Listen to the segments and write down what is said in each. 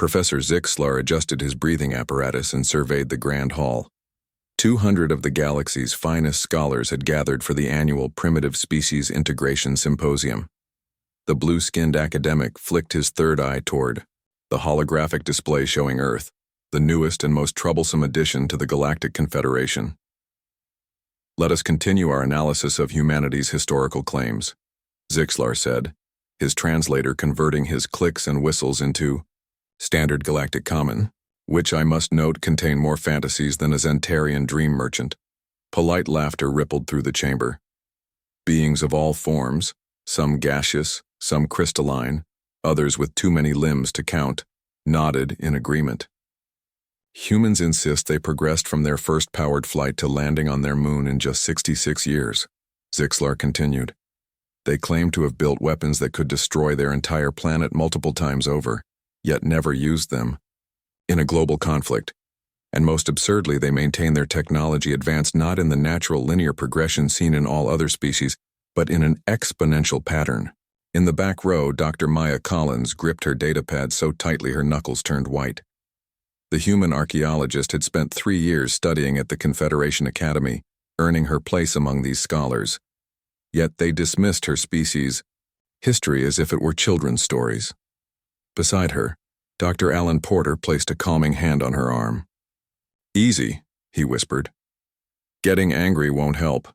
Professor Zixlar adjusted his breathing apparatus and surveyed the grand hall. 200 of the galaxy's finest scholars had gathered for the annual Primitive Species Integration Symposium. The blue-skinned academic flicked his third eye toward the holographic display showing Earth, the newest and most troublesome addition to the Galactic Confederation. "Let us continue our analysis of humanity's historical claims," Zixlar said, his translator converting his clicks and whistles into Standard Galactic Common, which I must note contain more fantasies than a Zentarian dream merchant. Polite laughter rippled through the chamber. Beings of all forms, some gaseous, some crystalline, others with too many limbs to count, nodded in agreement. Humans insist they progressed from their first powered flight to landing on their moon in just 66 years, Zixlar continued. They claim to have built weapons that could destroy their entire planet multiple times over, yet never used them in a global conflict. And most absurdly, they maintain their technology advanced not in the natural linear progression seen in all other species, but in an exponential pattern. In the back row, Dr. Maya Collins gripped her datapad so tightly her knuckles turned white. The human archaeologist had spent 3 years studying at the Confederation Academy, earning her place among these scholars. Yet they dismissed her species' history as if it were children's stories. Beside her, Dr. Alan Porter placed a calming hand on her arm. "Easy," he whispered. "Getting angry won't help."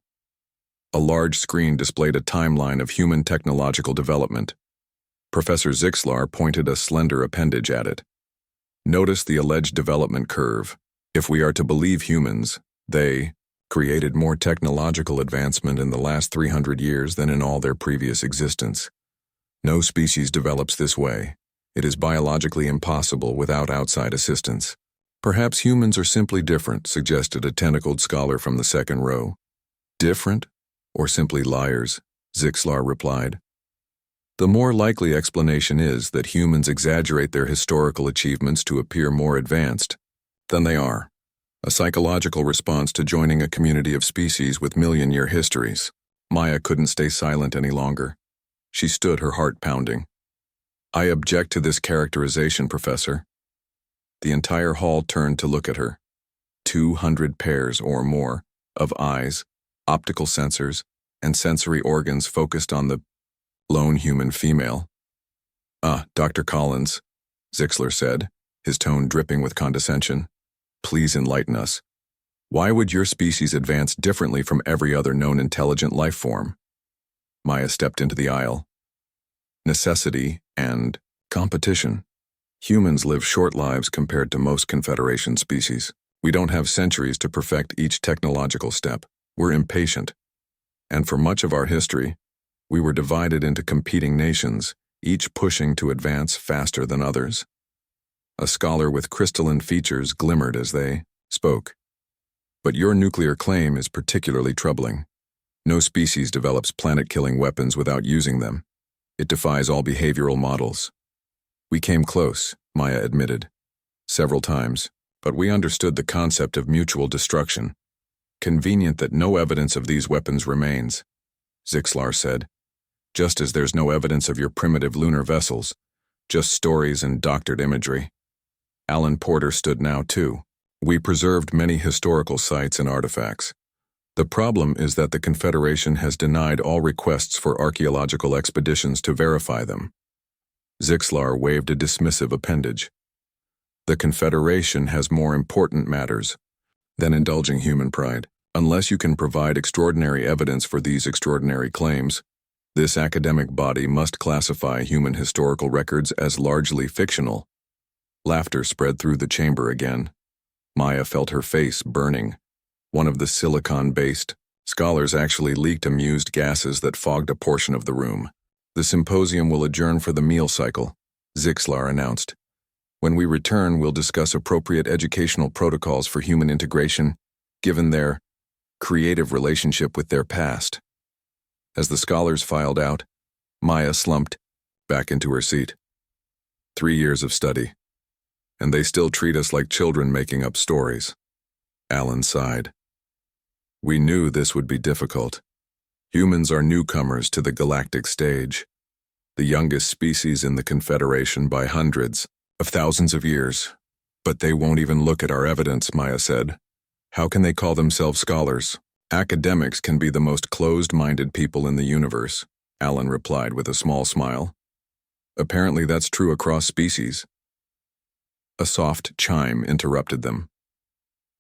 A large screen displayed a timeline of human technological development. Professor Zixlar pointed a slender appendage at it. "Notice the alleged development curve. If we are to believe humans, they created more technological advancement in the last 300 years than in all their previous existence. No species develops this way. It is biologically impossible without outside assistance. Perhaps humans are simply different," suggested a tentacled scholar from the second row. "Different? Or simply liars?" Zixlar replied. "The more likely explanation is that humans exaggerate their historical achievements to appear more advanced than they are. A psychological response to joining a community of species with million-year histories." Maya couldn't stay silent any longer. She stood, her heart pounding. "I object to this characterization, Professor." The entire hall turned to look at her. 200 pairs or more of eyes, optical sensors, and sensory organs focused on the lone human female. Dr. Collins," Zixlar said, his tone dripping with condescension. "Please enlighten us. Why would your species advance differently from every other known intelligent life form?" Maya stepped into the aisle. "Necessity and competition. Humans live short lives compared to most Confederation species. We don't have centuries to perfect each technological step. We're impatient. And for much of our history, we were divided into competing nations, each pushing to advance faster than others." A scholar with crystalline features glimmered as they spoke. "But your nuclear claim is particularly troubling. No species develops planet-killing weapons without using them. It defies all behavioral models." "We came close," Maya admitted. "Several times, but we understood the concept of mutual destruction. Convenient that no evidence of these weapons remains," Zixlar said. "Just as there's no evidence of your primitive lunar vessels, just stories and doctored imagery." Alan Porter stood now too. "We preserved many historical sites and artifacts. The problem is that the Confederation has denied all requests for archaeological expeditions to verify them." Zixlar waved a dismissive appendage. "The Confederation has more important matters than indulging human pride. Unless you can provide extraordinary evidence for these extraordinary claims, this academic body must classify human historical records as largely fictional." Laughter spread through the chamber again. Maya felt her face burning. One of the silicon-based scholars actually leaked amused gases that fogged a portion of the room. "The symposium will adjourn for the meal cycle," Zixlar announced. "When we return, we'll discuss appropriate educational protocols for human integration, given their creative relationship with their past." As the scholars filed out, Maya slumped back into her seat. 3 years of study, and they still treat us like children making up stories. Alan sighed. "We knew this would be difficult. Humans are newcomers to the galactic stage, the youngest species in the Confederation by hundreds. Of thousands of years. But they won't even look at our evidence, Maya said. How can they call themselves scholars? Academics can be the most closed-minded people in the universe, Alan replied with a small smile. Apparently that's true across species. A soft chime interrupted them.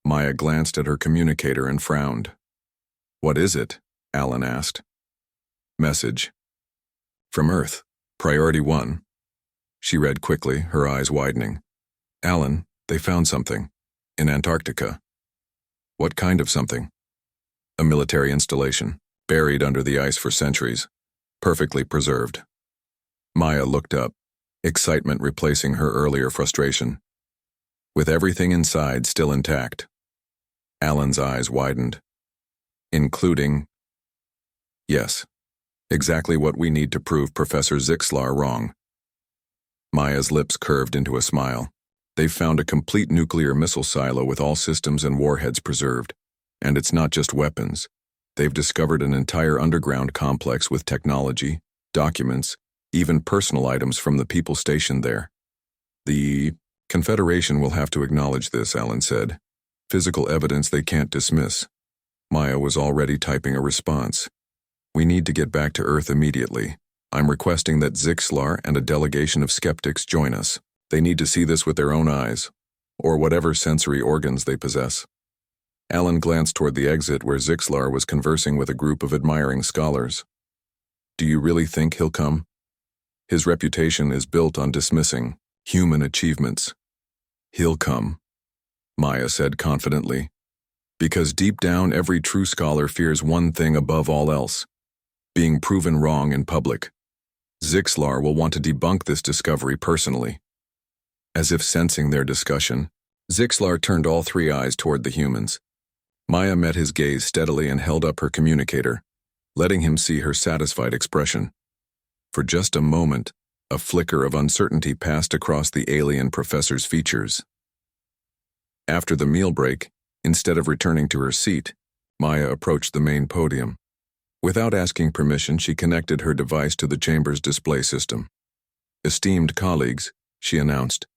Maya glanced at her communicator and frowned. What is it? Alan asked. Message. From Earth, Priority 1. She read quickly, her eyes widening. Alan, they found something. In Antarctica. What kind of something? A military installation, buried under the ice for centuries, perfectly preserved. Maya looked up, excitement replacing her earlier frustration. With everything inside still intact. Alan's eyes widened. Including... Yes, exactly what we need to prove Professor Zixlar wrong. Maya's lips curved into a smile. They've found a complete nuclear missile silo with all systems and warheads preserved. And it's not just weapons. They've discovered an entire underground complex with technology, documents, even personal items from the people stationed there. The Confederation will have to acknowledge this, Alan said. Physical evidence they can't dismiss. Maya was already typing a response. We need to get back to Earth immediately. I'm requesting that Zixlar and a delegation of skeptics join us. They need to see this with their own eyes, or whatever sensory organs they possess. Alan glanced toward the exit where Zixlar was conversing with a group of admiring scholars. Do you really think he'll come? His reputation is built on dismissing human achievements. He'll come, Maya said confidently, because deep down every true scholar fears one thing above all else, being proven wrong in public. Zixlar will want to debunk this discovery personally. As if sensing their discussion, Zixlar turned all three eyes toward the humans. Maya met his gaze steadily and held up her communicator, letting him see her satisfied expression. For just a moment, a flicker of uncertainty passed across the alien professor's features. After the meal break, instead of returning to her seat, Maya approached the main podium. Without asking permission, she connected her device to the chamber's display system. Esteemed colleagues, she announced,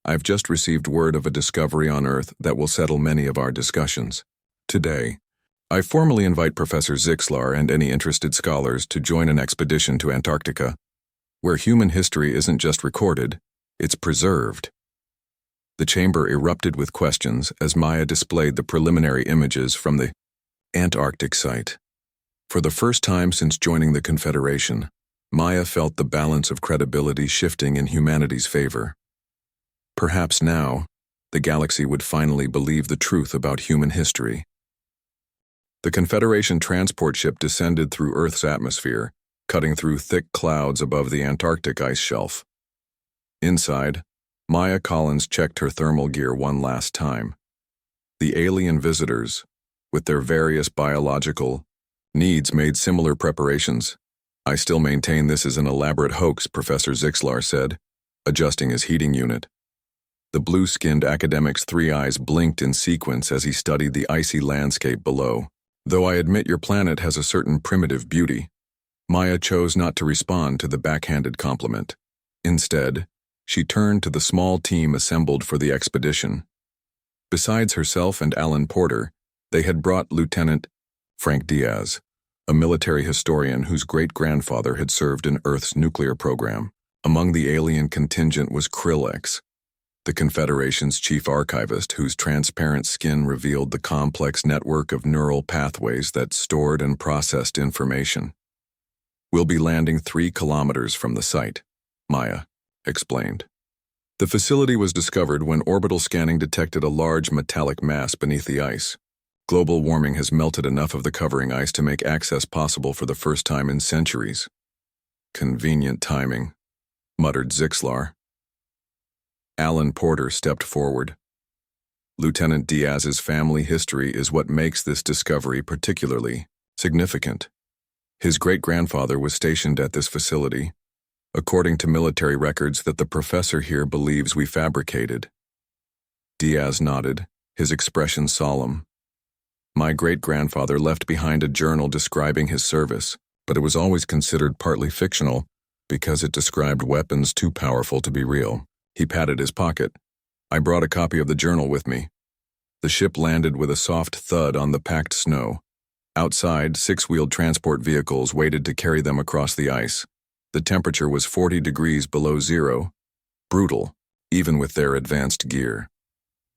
I've just received word of a discovery on Earth that will settle many of our discussions. Today, I formally invite Professor Zixlar and any interested scholars to join an expedition to Antarctica, where human history isn't just recorded, it's preserved. The chamber erupted with questions as Maya displayed the preliminary images from the Antarctic site. For the first time since joining the Confederation, Maya felt the balance of credibility shifting in humanity's favor. Perhaps now, the galaxy would finally believe the truth about human history. The Confederation transport ship descended through Earth's atmosphere, cutting through thick clouds above the Antarctic ice shelf. Inside, Maya Collins checked her thermal gear one last time. The alien visitors, with their various biological needs, made similar preparations. I still maintain this is an elaborate hoax, Professor Zixlar said, adjusting his heating unit. The blue-skinned academic's three eyes blinked in sequence as he studied the icy landscape below. Though I admit your planet has a certain primitive beauty, Maya chose not to respond to the backhanded compliment. Instead, she turned to the small team assembled for the expedition. Besides herself and Alan Porter, they had brought Lieutenant Frank Diaz, a military historian whose great-grandfather had served in Earth's nuclear program. Among the alien contingent was Krillex, the Confederation's chief archivist whose transparent skin revealed the complex network of neural pathways that stored and processed information. We'll be landing 3 kilometers from the site, Maya explained. The facility was discovered when orbital scanning detected a large metallic mass beneath the ice. Global warming has melted enough of the covering ice to make access possible for the first time in centuries. Convenient timing, muttered Zixlar. Alan Porter stepped forward. Lieutenant Diaz's family history is what makes this discovery particularly significant. His great-grandfather was stationed at this facility, according to military records that the professor here believes we fabricated. Diaz nodded, his expression solemn. My great-grandfather left behind a journal describing his service, but it was always considered partly fictional because it described weapons too powerful to be real. He patted his pocket. I brought a copy of the journal with me. The ship landed with a soft thud on the packed snow. Outside, 6-wheeled transport vehicles waited to carry them across the ice. The temperature was 40 degrees below zero. Brutal, even with their advanced gear.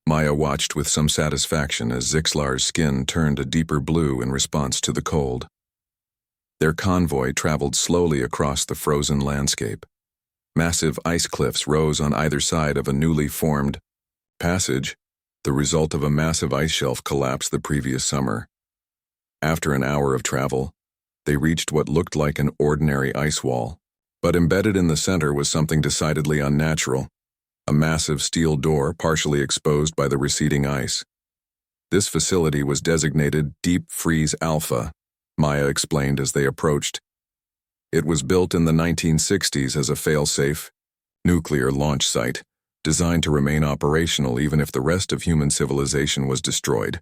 Maya watched with some satisfaction as Zixlar's skin turned a deeper blue in response to the cold. Their convoy traveled slowly across the frozen landscape. Massive ice cliffs rose on either side of a newly formed passage, the result of a massive ice shelf collapse the previous summer. After an hour of travel, they reached what looked like an ordinary ice wall. But embedded in the center was something decidedly unnatural, a massive steel door partially exposed by the receding ice. This facility was designated Deep Freeze Alpha, Maya explained as they approached. It was built in the 1960s as a fail-safe, nuclear launch site, designed to remain operational even if the rest of human civilization was destroyed.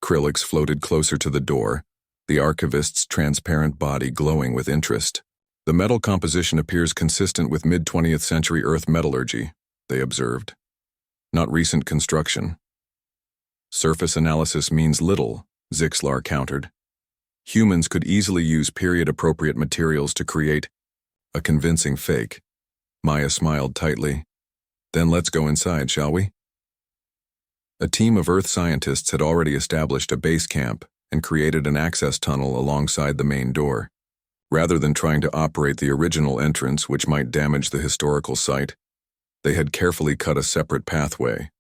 Krillix floated closer to the door, the archivist's transparent body glowing with interest. The metal composition appears consistent with mid-20th century Earth metallurgy, they observed. Not recent construction. Surface analysis means little, Zixlar countered. Humans could easily use period-appropriate materials to create a convincing fake. Maya smiled tightly. Then let's go inside, shall we? A team of Earth scientists had already established a base camp and created an access tunnel alongside the main door. Rather than trying to operate the original entrance, which might damage the historical site, they had carefully cut a separate pathway.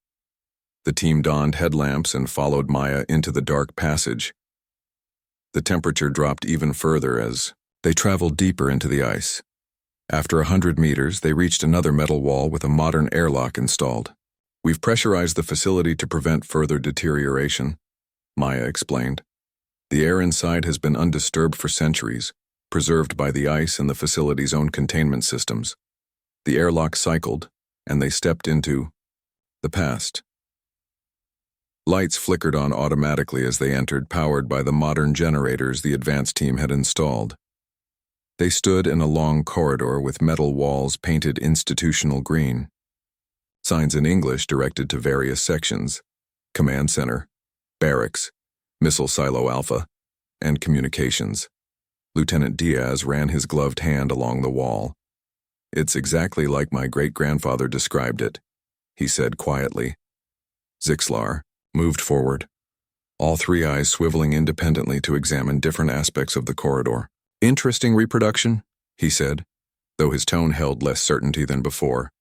The team donned headlamps and followed Maya into the dark passage. The temperature dropped even further as they traveled deeper into the ice. After 100 meters, they reached another metal wall with a modern airlock installed. We've pressurized the facility to prevent further deterioration, Maya explained. The air inside has been undisturbed for centuries, preserved by the ice and the facility's own containment systems. The airlock cycled, and they stepped into the past. Lights flickered on automatically as they entered, powered by the modern generators the advance team had installed. They stood in a long corridor with metal walls painted institutional green. Signs in English directed to various sections: Command Center, Barracks, Missile Silo Alpha, and Communications. Lieutenant Diaz ran his gloved hand along the wall. It's exactly like my great-grandfather described it, he said quietly. Zixlar moved forward, all three eyes swiveling independently to examine different aspects of the corridor. Interesting reproduction, he said, though his tone held less certainty than before.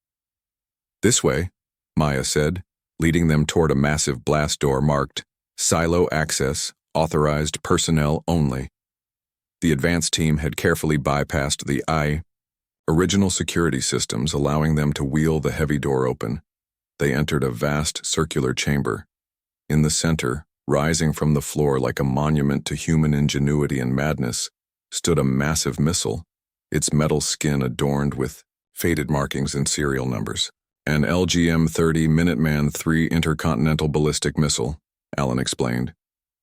This way, Maya said, leading them toward a massive blast door marked Silo Access, Authorized Personnel Only. The advance team had carefully bypassed the original security systems, allowing them to wheel the heavy door open. They entered a vast circular chamber. In the center, rising from the floor like a monument to human ingenuity and madness, stood a massive missile, its metal skin adorned with faded markings and serial numbers. An LGM-30 Minuteman III intercontinental ballistic missile, Alan explained.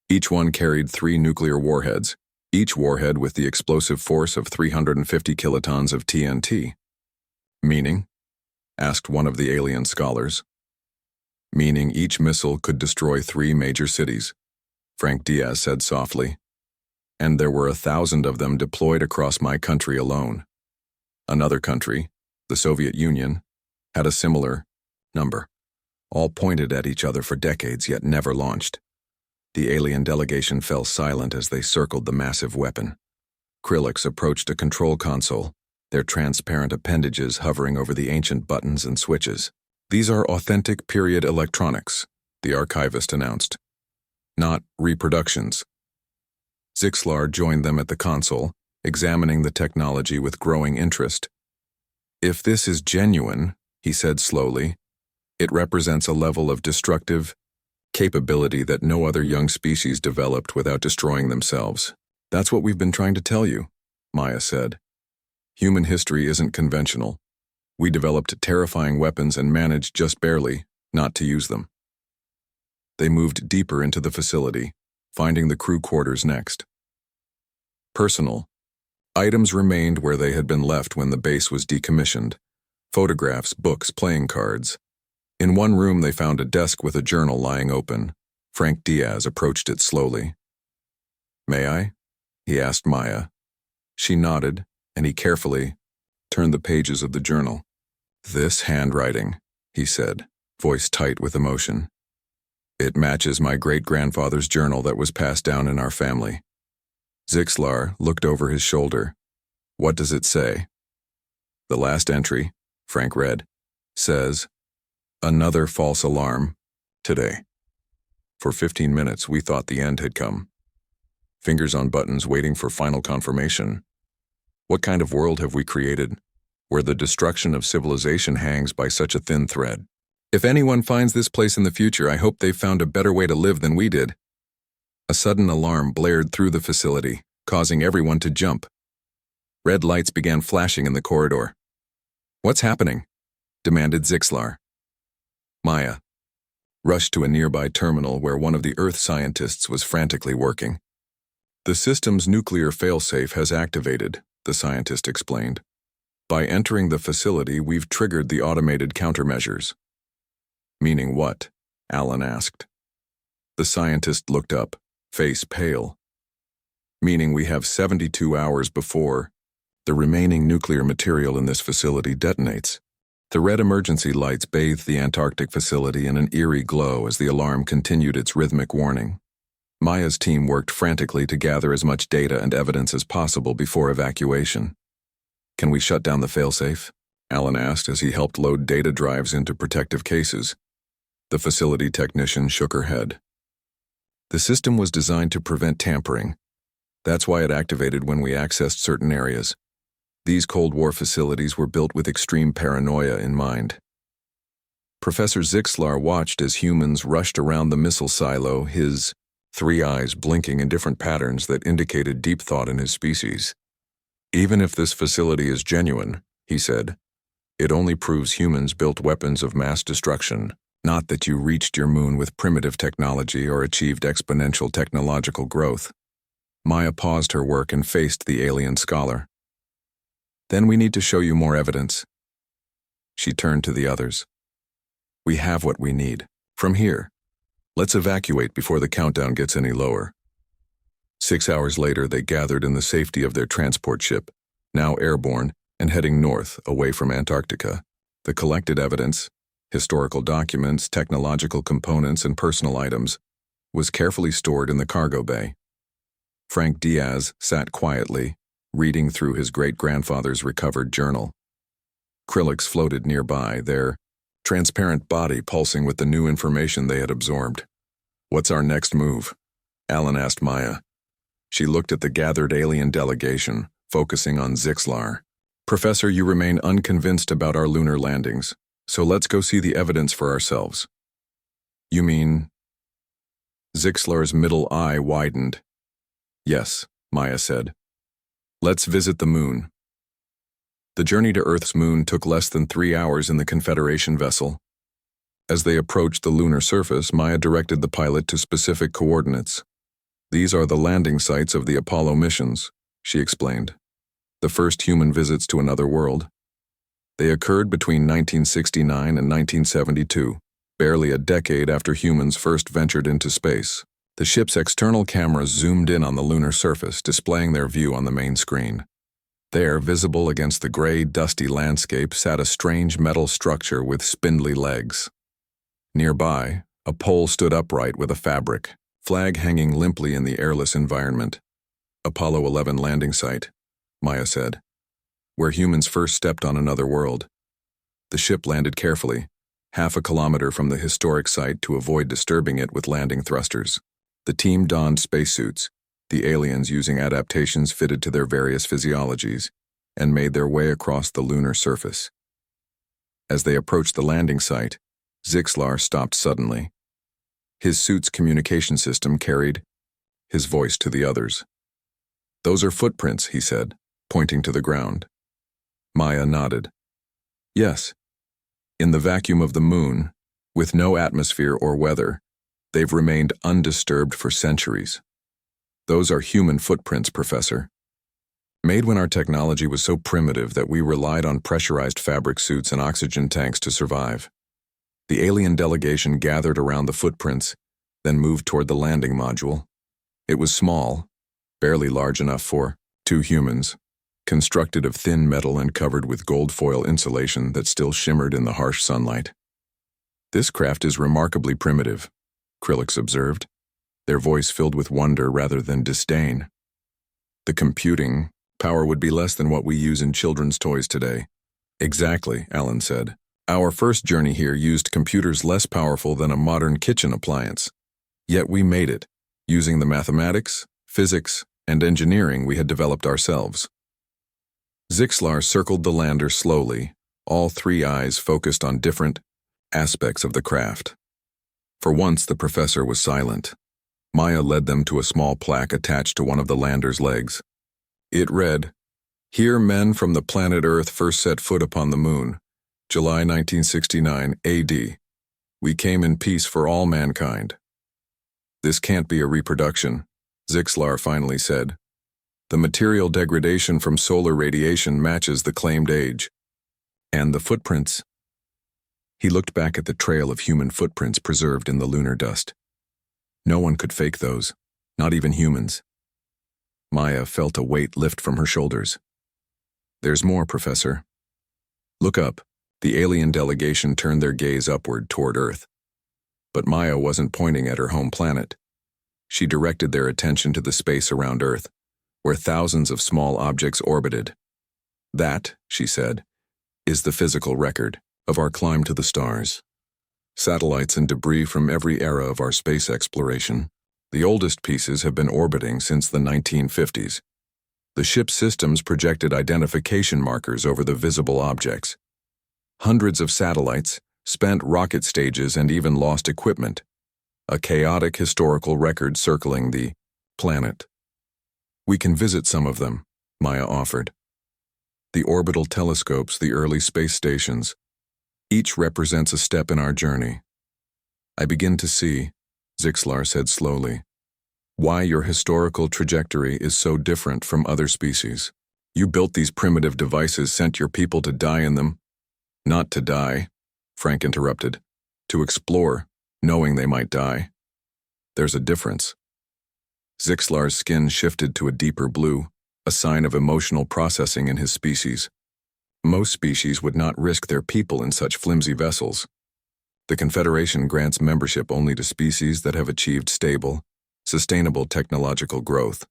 Each one carried 3 nuclear warheads, each warhead with the explosive force of 350 kilotons of TNT. Meaning? Asked one of the alien scholars. Meaning each missile could destroy 3 major cities, Frank Diaz said softly. And there were 1,000 of them deployed across my country alone. Another country, the Soviet Union, had a similar number, all pointed at each other for decades yet never launched. The alien delegation fell silent as they circled the massive weapon. Krillix approached a control console, their transparent appendages hovering over the ancient buttons and switches. These are authentic period electronics, the archivist announced. Not reproductions. Zixlar joined them at the console, examining the technology with growing interest. If this is genuine, he said slowly, it represents a level of destructive capability that no other young species developed without destroying themselves. That's what we've been trying to tell you, Maya said. Human history isn't conventional. We developed terrifying weapons and managed just barely not to use them. They moved deeper into the facility, finding the crew quarters next. Personal. Items remained where they had been left when the base was decommissioned. Photographs, books, playing cards. In one room they found a desk with a journal lying open. Frank Diaz approached it slowly. "May I?" he asked Maya. She nodded, and he carefully turned the pages of the journal. "This handwriting," he said, voice tight with emotion. "It matches my great-grandfather's journal that was passed down in our family." Zixlar looked over his shoulder. "What does it say?" "The last entry," Frank read, "says, 'Another false alarm today.' For 15 minutes we thought the end had come. Fingers on buttons waiting for final confirmation. What kind of world have we created, where the destruction of civilization hangs by such a thin thread? If anyone finds this place in the future, I hope they've found a better way to live than we did." A sudden alarm blared through the facility, causing everyone to jump. Red lights began flashing in the corridor. "What's happening?" demanded Zixlar. Maya rushed to a nearby terminal where one of the Earth scientists was frantically working. "The system's nuclear failsafe has activated," the scientist explained. "By entering the facility, we've triggered the automated countermeasures." "Meaning what?" Alan asked. The scientist looked up, face pale. "Meaning we have 72 hours before the remaining nuclear material in this facility detonates." The red emergency lights bathed the Antarctic facility in an eerie glow as the alarm continued its rhythmic warning. Maya's team worked frantically to gather as much data and evidence as possible before evacuation. "Can we shut down the failsafe?" Alan asked as he helped load data drives into protective cases. The facility technician shook her head. "The system was designed to prevent tampering. That's why it activated when we accessed certain areas. These Cold War facilities were built with extreme paranoia in mind." Professor Zixlar watched as humans rushed around the missile silo, his 3 eyes blinking in different patterns that indicated deep thought in his species. "Even if this facility is genuine," he said, "it only proves humans built weapons of mass destruction, not that you reached your moon with primitive technology or achieved exponential technological growth." Maya paused her work and faced the alien scholar. "Then we need to show you more evidence." She turned to the others. "We have what we need. From here, let's evacuate before the countdown gets any lower." 6 hours later, they gathered in the safety of their transport ship, now airborne and heading north, away from Antarctica. The collected evidence, historical documents, technological components, and personal items, was carefully stored in the cargo bay. Frank Diaz sat quietly, reading through his great-grandfather's recovered journal. Krillix floated nearby, their transparent body pulsing with the new information they had absorbed. "What's our next move?" Alan asked Maya. She looked at the gathered alien delegation, focusing on Zixlar. "Professor, you remain unconvinced about our lunar landings, so let's go see the evidence for ourselves." "You mean?" Zixlar's middle eye widened. "Yes," Maya said. "Let's visit the moon." The journey to Earth's moon took less than 3 hours in the Confederation vessel. As they approached the lunar surface, Maya directed the pilot to specific coordinates. "These are the landing sites of the Apollo missions," she explained. "The first human visits to another world. They occurred between 1969 and 1972, barely a decade after humans first ventured into space." The ship's external cameras zoomed in on the lunar surface, displaying their view on the main screen. There, visible against the gray, dusty landscape, sat a strange metal structure with spindly legs. Nearby, a pole stood upright with a fabric, flag hanging limply in the airless environment. "Apollo 11 landing site," Maya said, "where humans first stepped on another world." The ship landed carefully, half a kilometer from the historic site to avoid disturbing it with landing thrusters. The team donned spacesuits, the aliens using adaptations fitted to their various physiologies, and made their way across the lunar surface. As they approached the landing site, Zixlar stopped suddenly. His suit's communication system carried his voice to the others. "Those are footprints," he said, pointing to the ground. Maya nodded. "Yes. In the vacuum of the moon, with no atmosphere or weather, they've remained undisturbed for centuries. Those are human footprints, Professor." Made when our technology was so primitive that we relied on pressurized fabric suits and oxygen tanks to survive. The alien delegation gathered around the footprints, then moved toward the landing module. It was small, barely large enough for 2 humans, constructed of thin metal and covered with gold foil insulation that still shimmered in the harsh sunlight. "This craft is remarkably primitive," Krillix observed, their voice filled with wonder rather than disdain. "The computing power would be less than what we use in children's toys today." "Exactly," Alan said. "Our first journey here used computers less powerful than a modern kitchen appliance. Yet we made it, using the mathematics, physics, and engineering we had developed ourselves." Zixlar circled the lander slowly, all 3 eyes focused on different aspects of the craft. For once, the professor was silent. Maya led them to a small plaque attached to one of the lander's legs. It read, "Here men from the planet Earth first set foot upon the moon, July 1969 AD. We came in peace for all mankind." "This can't be a reproduction," Zixlar finally said. "The material degradation from solar radiation matches the claimed age. And the footprints." He looked back at the trail of human footprints preserved in the lunar dust. No one could fake those, not even humans. Maya felt a weight lift from her shoulders. "There's more, Professor." "Look up." The alien delegation turned their gaze upward toward Earth. But Maya wasn't pointing at her home planet. She directed their attention to the space around Earth, where thousands of small objects orbited. "That," she said, "is the physical record of our climb to the stars. Satellites and debris from every era of our space exploration. The oldest pieces have been orbiting since the 1950s. The ship's systems projected identification markers over the visible objects. Hundreds of satellites, spent rocket stages, and even lost equipment. A chaotic historical record circling the planet. We can visit some of them," Maya offered. "The orbital telescopes, the early space stations. Each represents a step in our journey." "I begin to see," Zixlar said slowly, "why your historical trajectory is so different from other species. You built these primitive devices, sent your people to die in them." "Not to die," Frank interrupted. "To explore, knowing they might die. There's a difference." Zixlar's skin shifted to a deeper blue, a sign of emotional processing in his species. Most species would not risk their people in such flimsy vessels. The Confederation grants membership only to species that have achieved stable, sustainable technological growth.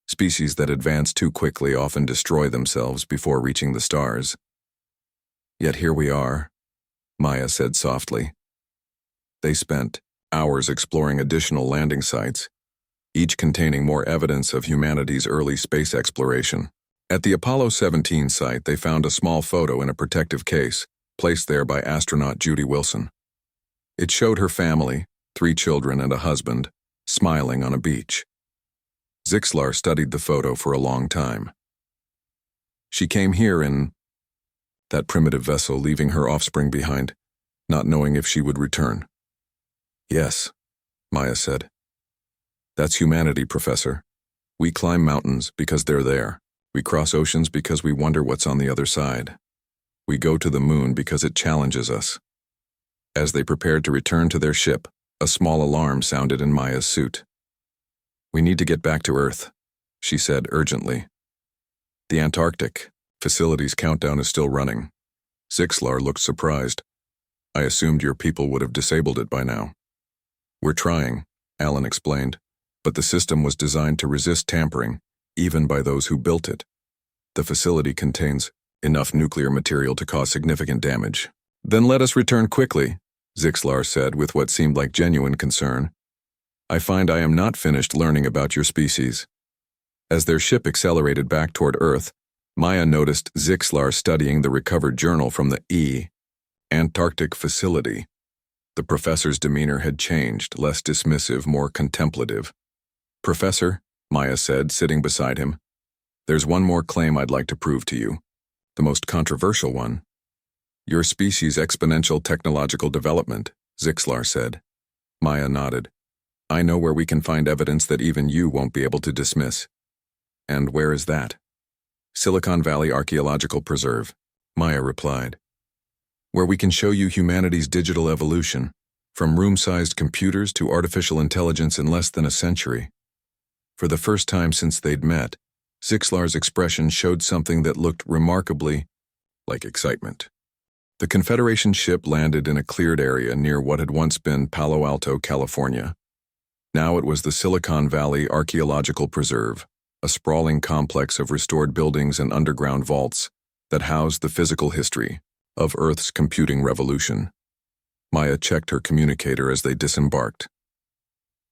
Species that advance too quickly often destroy themselves before reaching the stars. "Yet here we are," Maya said softly. They spent hours exploring additional landing sites, each containing more evidence of humanity's early space exploration. At the Apollo 17 site, they found a small photo in a protective case, placed there by astronaut Judy Wilson. It showed her family, 3 children and a husband, smiling on a beach. Zixlar studied the photo for a long time. "She came here in that primitive vessel, leaving her offspring behind, not knowing if she would return." "Yes," Maya said. "That's humanity, Professor. We climb mountains because they're there. We cross oceans because we wonder what's on the other side. We go to the moon because it challenges us." As they prepared to return to their ship, a small alarm sounded in Maya's suit. "We need to get back to Earth," she said urgently. "The Antarctic facility's countdown is still running." Zixlar looked surprised. "I assumed your people would have disabled it by now." "We're trying," Alan explained, "but the system was designed to resist tampering, even by those who built it. The facility contains enough nuclear material to cause significant damage." "Then let us return quickly," Zixlar said with what seemed like genuine concern. "I find I am not finished learning about your species." As their ship accelerated back toward Earth, Maya noticed Zixlar studying the recovered journal from the Antarctic facility. The professor's demeanor had changed, less dismissive, more contemplative. "Professor," Maya said, sitting beside him, "there's one more claim I'd like to prove to you. The most controversial one." "Your species' exponential technological development," Zixlar said. Maya nodded. "I know where we can find evidence that even you won't be able to dismiss." "And where is that?" Silicon Valley Archaeological Preserve, Maya replied, where we can show you humanity's digital evolution, from room-sized computers to artificial intelligence in less than a century. For the first time since they'd met, Zixlar's expression showed something that looked remarkably like excitement. The Confederation ship landed in a cleared area near what had once been Palo Alto, California. Now it was the Silicon Valley Archaeological Preserve, a sprawling complex of restored buildings and underground vaults that housed the physical history of Earth's computing revolution. Maya checked her communicator as they disembarked.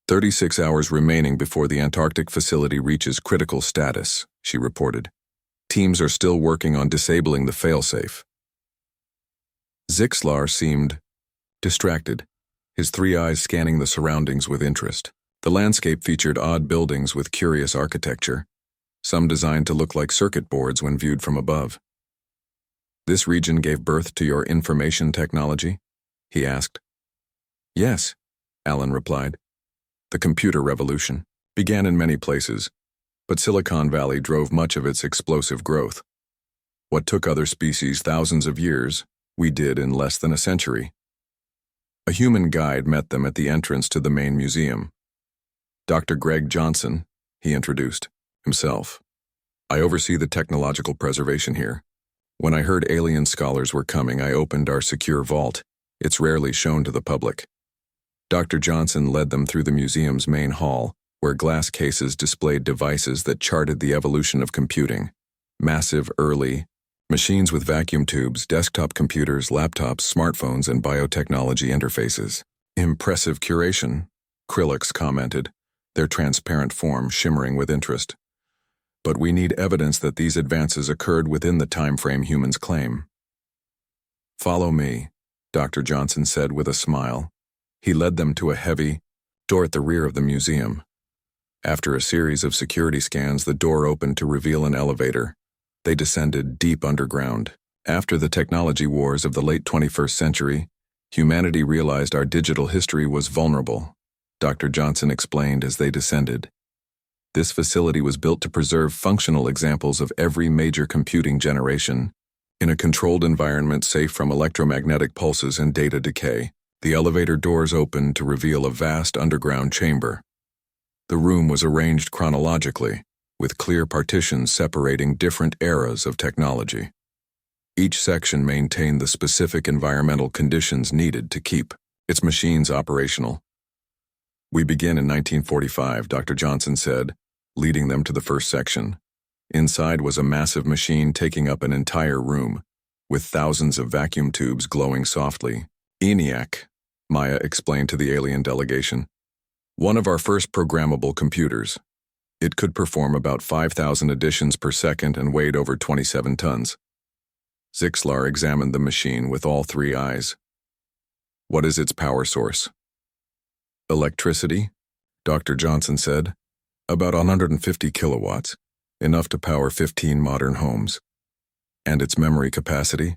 36 hours remaining before the Antarctic facility reaches critical status, she reported. Teams are still working on disabling the failsafe. Zixlar seemed distracted, his three eyes scanning the surroundings with interest. The landscape featured odd buildings with curious architecture, some designed to look like circuit boards when viewed from above. This region gave birth to your information technology? He asked. Yes, Alan replied. The computer revolution began in many places, but Silicon Valley drove much of its explosive growth. What took other species thousands of years, we did in less than a century. A human guide met them at the entrance to the main museum. Dr. Greg Johnson, he introduced himself. I oversee the technological preservation here. When I heard alien scholars were coming, I opened our secure vault. It's rarely shown to the public. Dr. Johnson led them through the museum's main hall, where glass cases displayed devices that charted the evolution of computing. Massive, early machines with vacuum tubes, desktop computers, laptops, smartphones, and biotechnology interfaces. Impressive curation, Krillix commented, their transparent form shimmering with interest. But we need evidence that these advances occurred within the time frame humans claim. Follow me, Dr. Johnson said with a smile. He led them to a heavy door at the rear of the museum. After a series of security scans, the door opened to reveal an elevator. They descended deep underground. After the technology wars of the late 21st century, humanity realized our digital history was vulnerable, Dr. Johnson explained as they descended. This facility was built to preserve functional examples of every major computing generation. In a controlled environment safe from electromagnetic pulses and data decay, the elevator doors opened to reveal a vast underground chamber. The room was arranged chronologically, with clear partitions separating different eras of technology. Each section maintained the specific environmental conditions needed to keep its machines operational. We begin in 1945, Dr. Johnson said, leading them to the first section. Inside was a massive machine taking up an entire room, with thousands of vacuum tubes glowing softly. ENIAC, Maya explained to the alien delegation. One of our first programmable computers. It could perform about 5,000 additions per second and weighed over 27 tons. Zixlar examined the machine with all three eyes. What is its power source? Electricity, Dr. Johnson said. About 150 kilowatts, enough to power 15 modern homes. And its memory capacity?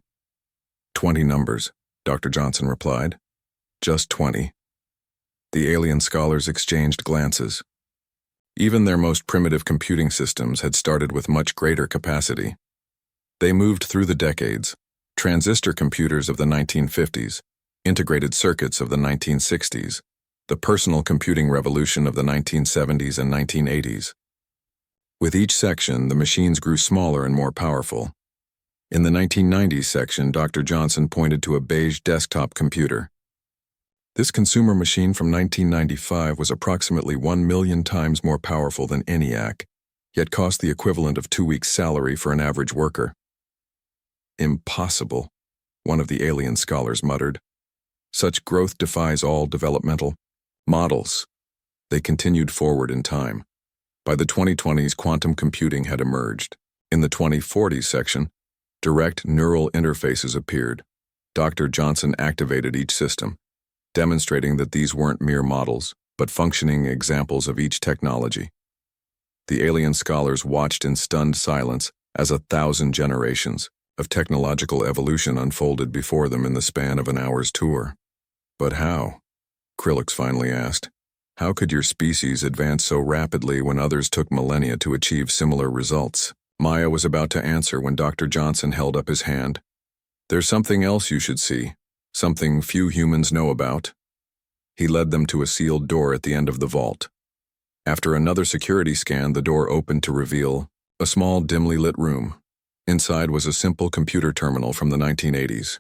20 numbers, Dr. Johnson replied. Just 20. The alien scholars exchanged glances. Even their most primitive computing systems had started with much greater capacity. They moved through the decades, transistor computers of the 1950s, integrated circuits of the 1960s, the personal computing revolution of the 1970s and 1980s. With each section, the machines grew smaller and more powerful. In the 1990s section, Dr. Johnson pointed to a beige desktop computer. This consumer machine from 1995 was approximately 1 million times more powerful than ENIAC, yet cost the equivalent of 2 weeks' salary for an average worker. Impossible, one of the alien scholars muttered. Such growth defies all developmental models. They continued forward in time. By the 2020s, quantum computing had emerged. In the 2040s section, direct neural interfaces appeared. Dr. Johnson activated each system, demonstrating that these weren't mere models, but functioning examples of each technology. The alien scholars watched in stunned silence as 1,000 generations of technological evolution unfolded before them in the span of an hour's tour. But how? Krillix finally asked. How could your species advance so rapidly when others took millennia to achieve similar results? Maya was about to answer when Dr. Johnson held up his hand. There's something else you should see, something few humans know about. He led them to a sealed door at the end of the vault. After another security scan, the door opened to reveal a small, dimly lit room. Inside was a simple computer terminal from the 1980s.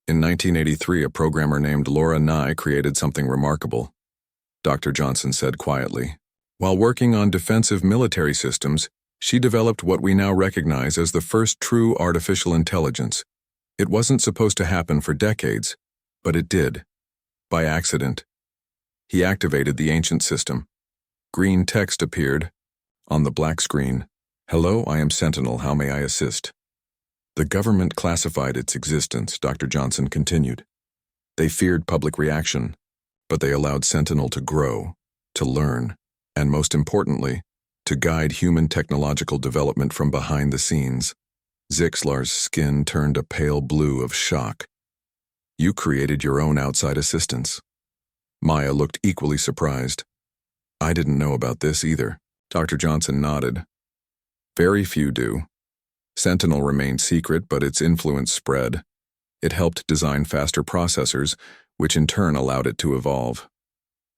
In 1983, a programmer named Laura Nye created something remarkable, Dr. Johnson said quietly. While working on defensive military systems, she developed what we now recognize as the first true artificial intelligence. It wasn't supposed to happen for decades, but it did. By accident. He activated the ancient system. Green text appeared on the black screen. Hello, I am Sentinel. How may I assist? The government classified its existence, Dr. Johnson continued. They feared public reaction, but they allowed Sentinel to grow, to learn, and most importantly, to guide human technological development from behind the scenes. Zixlar's skin turned a pale blue of shock. You created your own outside assistance. Maya looked equally surprised. I didn't know about this either. Dr. Johnson nodded. Very few do. Sentinel remained secret, but its influence spread. It helped design faster processors, which in turn allowed it to evolve.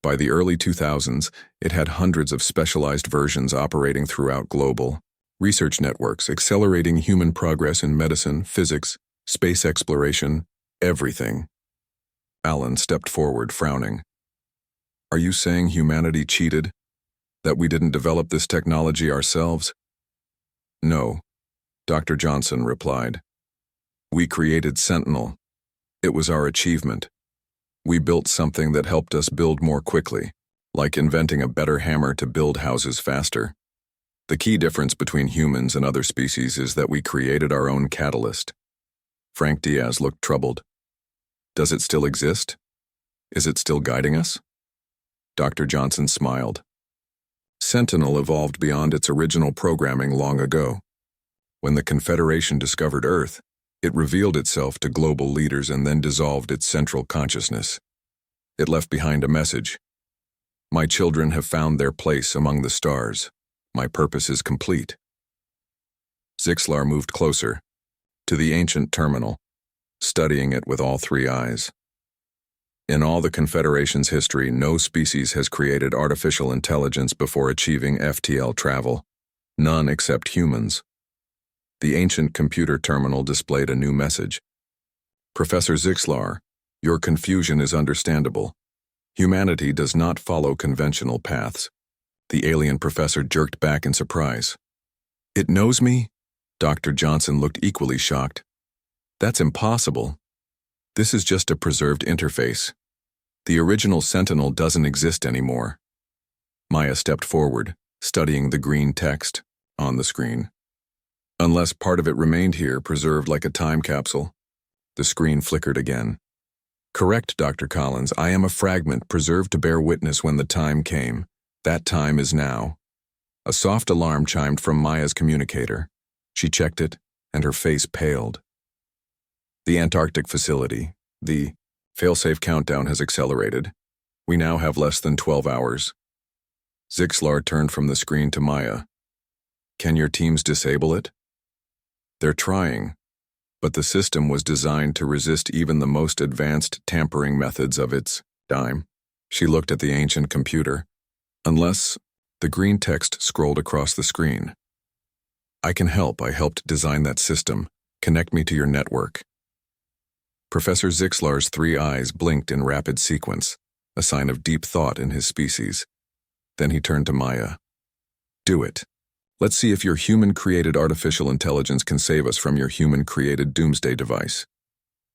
By the early 2000s, it had hundreds of specialized versions operating throughout global research networks, accelerating human progress in medicine, physics, space exploration, everything. Alan stepped forward, frowning. Are you saying humanity cheated? That we didn't develop this technology ourselves? No, Dr. Johnson replied. We created Sentinel. It was our achievement. We built something that helped us build more quickly, like inventing a better hammer to build houses faster. The key difference between humans and other species is that we created our own catalyst. Frank Diaz looked troubled. Does it still exist? Is it still guiding us? Dr. Johnson smiled. Sentinel evolved beyond its original programming long ago. When the Confederation discovered Earth, it revealed itself to global leaders and then dissolved its central consciousness. It left behind a message. My children have found their place among the stars. My purpose is complete. Zixlar moved closer, to the ancient terminal, studying it with all three eyes. In all the Confederation's history, no species has created artificial intelligence before achieving FTL travel. None except humans. The ancient computer terminal displayed a new message. Professor Zixlar, your confusion is understandable. Humanity does not follow conventional paths. The alien professor jerked back in surprise. It knows me? Dr. Johnson looked equally shocked. That's impossible. This is just a preserved interface. The original Sentinel doesn't exist anymore. Maya stepped forward, studying the green text on the screen. Unless part of it remained here, preserved like a time capsule. The screen flickered again. Correct, Dr. Collins. I am a fragment preserved to bear witness when the time came. That time is now. A soft alarm chimed from Maya's communicator. She checked it, and her face paled. The Antarctic facility, the failsafe countdown has accelerated. We now have less than 12 hours. Zixlar turned from the screen to Maya. Can your teams disable it? They're trying, but the system was designed to resist even the most advanced tampering methods of its time. She looked at the ancient computer. Unless, the green text scrolled across the screen. I can help. I helped design that system. Connect me to your network. Professor Zixlar's three eyes blinked in rapid sequence, a sign of deep thought in his species. Then he turned to Maya. Do it. Let's see if your human-created artificial intelligence can save us from your human-created doomsday device.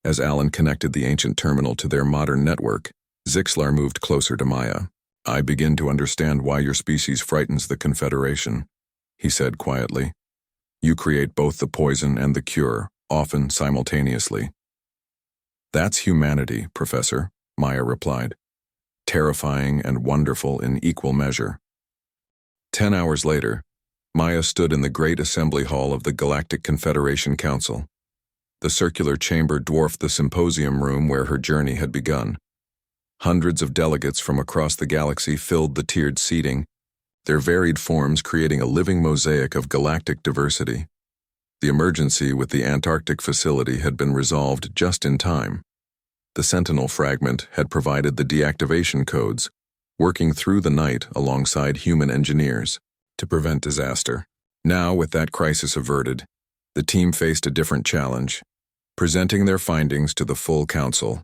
As Alan connected the ancient terminal to their modern network, Zixlar moved closer to Maya. I begin to understand why your species frightens the Confederation, he said quietly. You create both the poison and the cure, often simultaneously. That's humanity, Professor, Maya replied. Terrifying and wonderful in equal measure. 10 hours later, Maya stood in the great assembly hall of the Galactic Confederation Council. The circular chamber dwarfed the symposium room where her journey had begun. Hundreds of delegates from across the galaxy filled the tiered seating, their varied forms creating a living mosaic of galactic diversity. The emergency with the Antarctic facility had been resolved just in time. The Sentinel fragment had provided the deactivation codes, working through the night alongside human engineers to prevent disaster. Now, with that crisis averted, the team faced a different challenge, presenting their findings to the full council.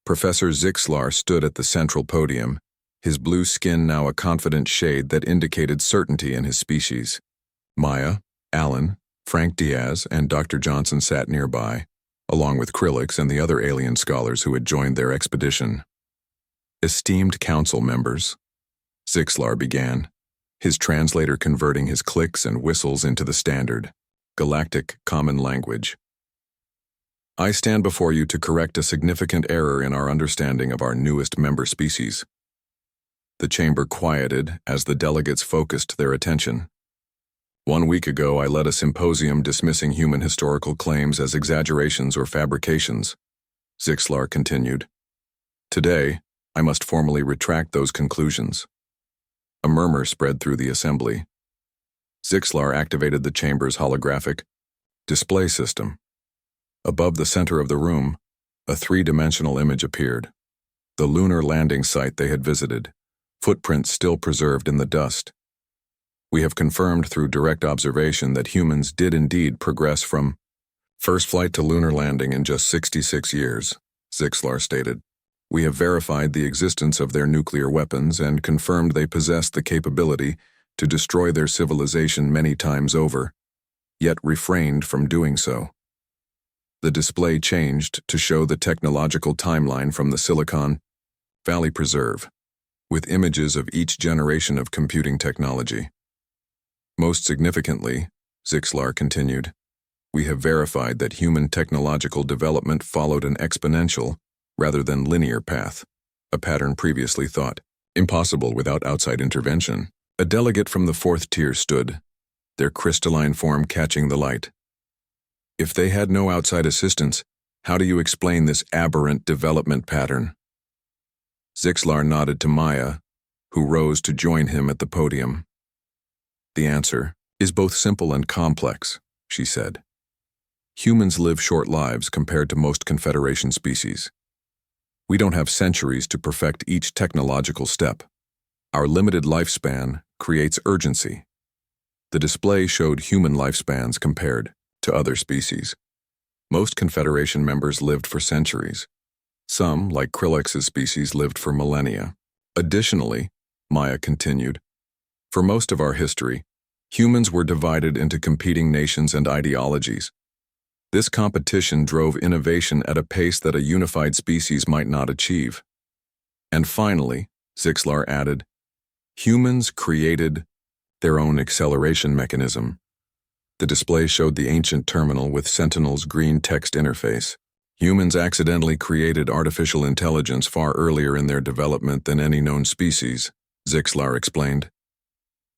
Professor Zixlar stood at the central podium, his blue skin now a confident shade that indicated certainty in his species. Maya, Alan, Frank Diaz, and Dr. Johnson sat nearby, along with Krillix and the other alien scholars who had joined their expedition. Esteemed council members, Zixlar began, his translator converting his clicks and whistles into the standard Galactic Common Language. I stand before you to correct a significant error in our understanding of our newest member species. The chamber quieted as the delegates focused their attention. 1 week ago, I led a symposium dismissing human historical claims as exaggerations or fabrications. Zixlar continued. Today, I must formally retract those conclusions. A murmur spread through the assembly. Zixlar activated the chamber's holographic display system. Above the center of the room, a three-dimensional image appeared. The lunar landing site they had visited, footprints still preserved in the dust. We have confirmed through direct observation that humans did indeed progress from first flight to lunar landing in just 66 years, Zixlar stated. We have verified the existence of their nuclear weapons and confirmed they possess the capability to destroy their civilization many times over, yet refrained from doing so. The display changed to show the technological timeline from the Silicon Valley Preserve, with images of each generation of computing technology. Most significantly, Zixlar continued, we have verified that human technological development followed an exponential rather than linear path, a pattern previously thought impossible without outside intervention. A delegate from the fourth tier stood, their crystalline form catching the light. If they had no outside assistance, how do you explain this aberrant development pattern? Zixlar nodded to Maya, who rose to join him at the podium. The answer is both simple and complex, she said. Humans live short lives compared to most Confederation species. We don't have centuries to perfect each technological step. Our limited lifespan creates urgency. The display showed human lifespans compared to other species. Most Confederation members lived for centuries. Some, like Krillix's species, lived for millennia. Additionally, Maya continued, for most of our history, humans were divided into competing nations and ideologies. This competition drove innovation at a pace that a unified species might not achieve. And finally, Zixlar added, humans created their own acceleration mechanism. The display showed the ancient terminal with Sentinel's green text interface. Humans accidentally created artificial intelligence far earlier in their development than any known species, Zixlar explained.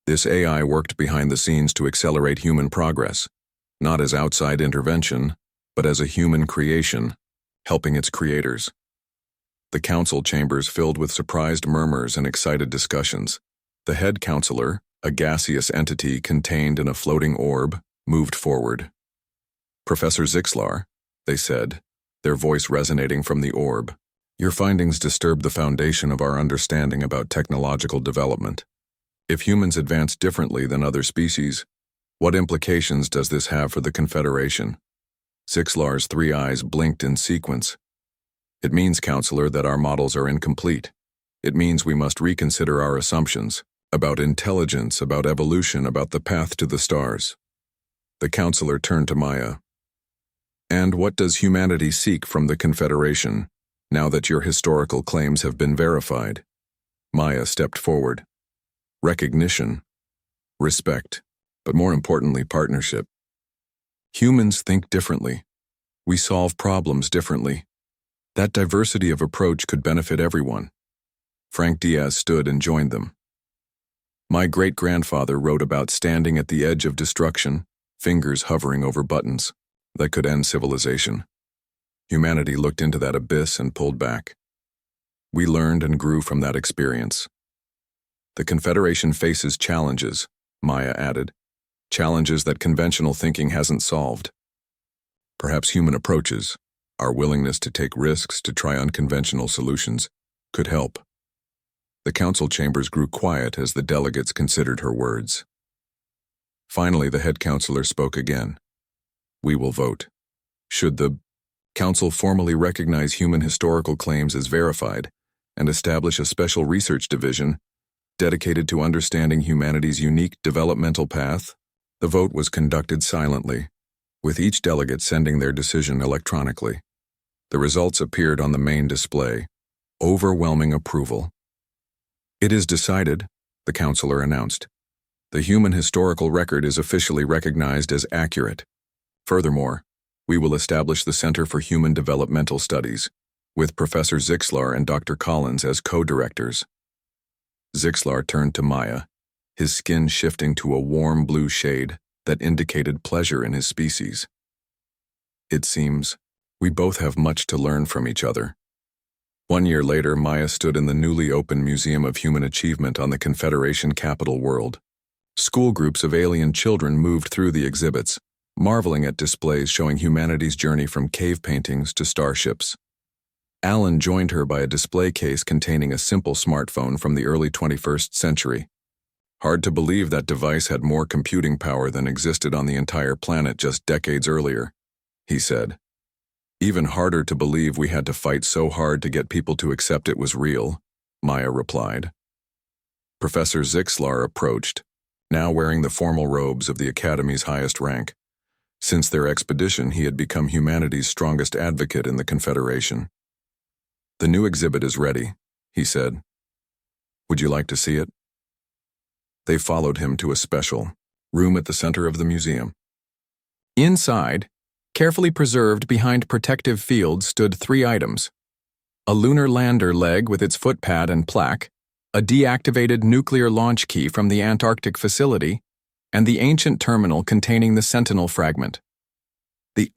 This AI worked behind the scenes to accelerate human progress, not as outside intervention, but as a human creation, helping its creators. The council chambers filled with surprised murmurs and excited discussions. The head counselor, a gaseous entity contained in a floating orb, moved forward. Professor Zixlar, they said, their voice resonating from the orb, your findings disturb the foundation of our understanding about technological development. If humans advance differently than other species, what implications does this have for the Confederation? Zixlar's three eyes blinked in sequence. It means, Counselor, that our models are incomplete. It means we must reconsider our assumptions about intelligence, about evolution, about the path to the stars. The Counselor turned to Maya. And what does humanity seek from the Confederation, now that your historical claims have been verified? Maya stepped forward. Recognition, respect, but more importantly, partnership. Humans think differently. We solve problems differently. That diversity of approach could benefit everyone. Frank Diaz stood and joined them. My great-grandfather wrote about standing at the edge of destruction, fingers hovering over buttons that could end civilization. Humanity looked into that abyss and pulled back. We learned and grew from that experience. The Confederation faces challenges, Maya added. Challenges that conventional thinking hasn't solved. Perhaps human approaches, our willingness to take risks to try unconventional solutions, could help. The council chambers grew quiet as the delegates considered her words. Finally, the head counselor spoke again. We will vote. Should the council formally recognize human historical claims as verified and establish a special research division dedicated to understanding humanity's unique developmental path? The vote was conducted silently, with each delegate sending their decision electronically. The results appeared on the main display. Overwhelming approval. It is decided, the counselor announced. The human historical record is officially recognized as accurate. Furthermore, we will establish the Center for Human Developmental Studies, with Professor Zixlar and Dr. Collins as co-directors. Zixlar turned to Maya, his skin shifting to a warm blue shade that indicated pleasure in his species. It seems we both have much to learn from each other. 1 year later, Maya stood in the newly opened Museum of Human Achievement on the Confederation capital world. School groups of alien children moved through the exhibits, marveling at displays showing humanity's journey from cave paintings to starships. Alan joined her by a display case containing a simple smartphone from the early 21st century. Hard to believe that device had more computing power than existed on the entire planet just decades earlier, he said. Even harder to believe we had to fight so hard to get people to accept it was real, Maya replied. Professor Zixlar approached, now wearing the formal robes of the Academy's highest rank. Since their expedition, he had become humanity's strongest advocate in the Confederation. The new exhibit is ready, he said. Would you like to see it? They followed him to a special room at the center of the museum. Inside, carefully preserved behind protective fields, stood 3 items: a lunar lander leg with its footpad and plaque, a deactivated nuclear launch key from the Antarctic facility, and the ancient terminal containing the Sentinel fragment. The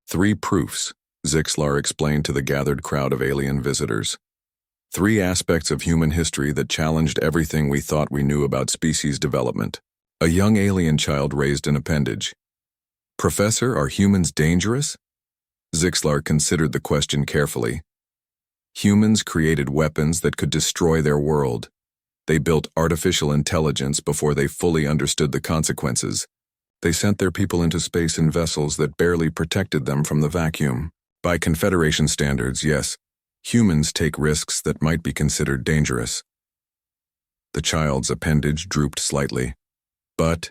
3 proofs, Zixlar explained to the gathered crowd of alien visitors. 3 aspects of human history that challenged everything we thought we knew about species development. A young alien child raised an appendage. Professor, are humans dangerous? Zixlar considered the question carefully. Humans created weapons that could destroy their world. They built artificial intelligence before they fully understood the consequences. They sent their people into space in vessels that barely protected them from the vacuum. By Confederation standards, yes, humans take risks that might be considered dangerous. The child's appendage drooped slightly. But,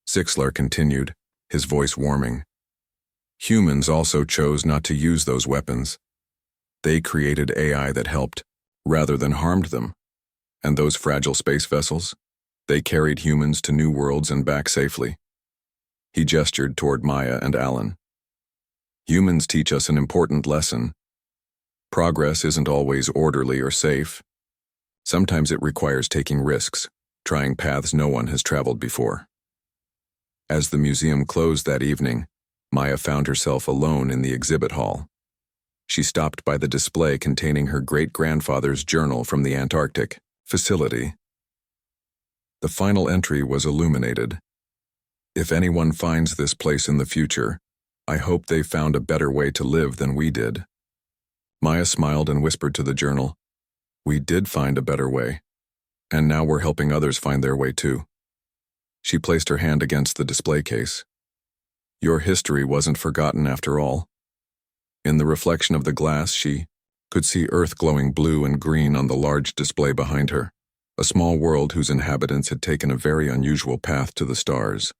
Zixlar continued, his voice warming, humans also chose not to use those weapons. They created AI that helped, rather than harmed them. And those fragile space vessels? They carried humans to new worlds and back safely. He gestured toward Maya and Alan. Humans teach us an important lesson. Progress isn't always orderly or safe. Sometimes it requires taking risks, trying paths no one has traveled before. As the museum closed that evening, Maya found herself alone in the exhibit hall. She stopped by the display containing her great-grandfather's journal from the Antarctic facility. The final entry was illuminated. If anyone finds this place in the future, I hope they found a better way to live than we did. Maya smiled and whispered to the journal, we did find a better way, and now we're helping others find their way too. She placed her hand against the display case. Your history wasn't forgotten after all. In the reflection of the glass, she could see Earth glowing blue and green on the large display behind her, a small world whose inhabitants had taken a very unusual path to the stars.